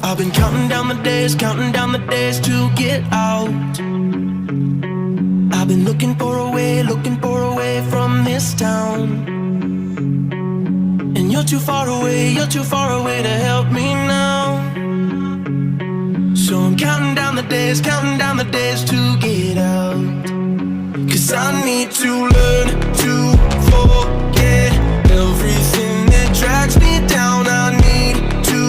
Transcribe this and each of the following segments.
I've been counting down the days to get out. I've been looking for a way from this town. And you're too far away to help me now. So I'm counting down the days to get out. 'Cause I need to learn to forget everything that drags me down. I need to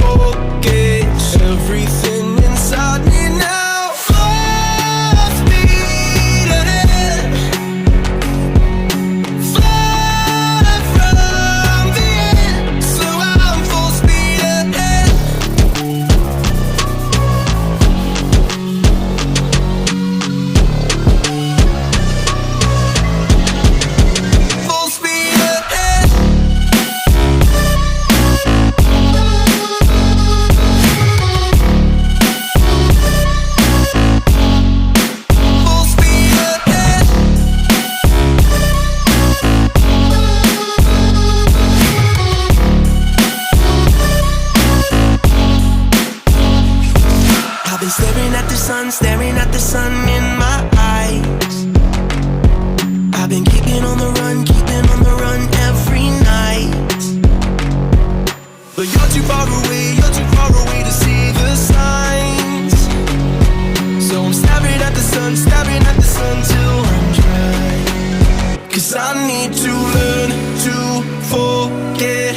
forget everything inside me now. Full speed ahead, fly from the end. So I'm full speed ahead. Full speed ahead. Full speed ahead. I've been staring at the sun in my eyes. I've been keeping on the run every night. But you're too far away to see the signs. So I'm staring at the sun till I'm dry. 'Cause I need to learn to forget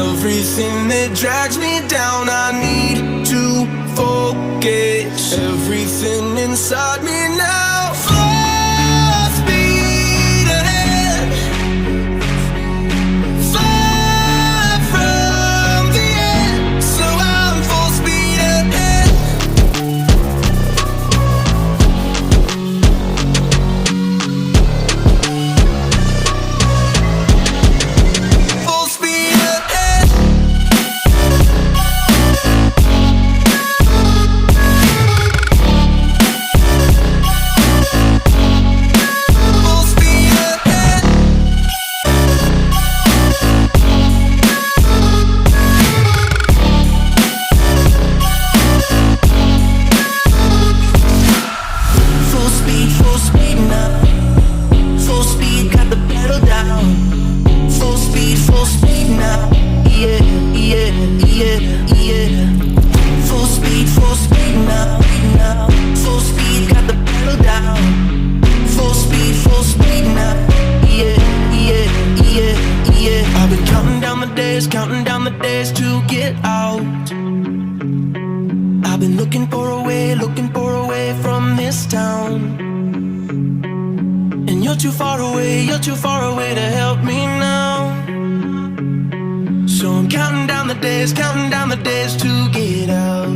everything that drags me down. I need to forget everything inside me now. Full speed ahead, fly from the end. So I'm full speed ahead. Full speed ahead. Full speed ahead. Full speed now. Full speed, got the pedal down. Full speed now. Yeah, yeah, yeah, yeah. Full speed now. Full speed, got the pedal down. Full speed now. Yeah, yeah, yeah, yeah. I've been counting down the days to get out. I've been looking for a way from this town. And you're too far away to help me now. So I'm counting down the days to get out.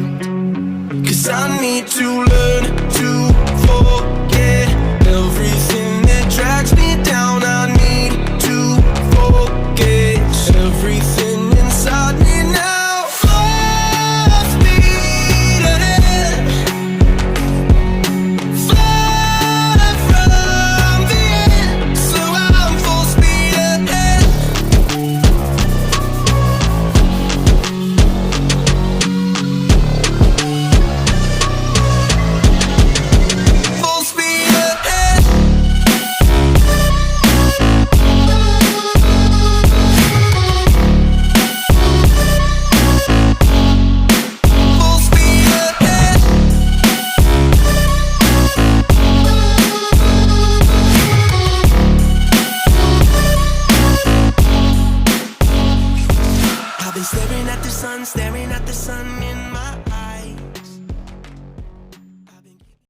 'Cause I need to learn to forget everything that drags me down. I need to forget everything inside me now. Full speed ahead, fly from the end. So I'm full speed ahead. Full speed ahead. Full speed ahead. I've been staring at the sun in my eyes.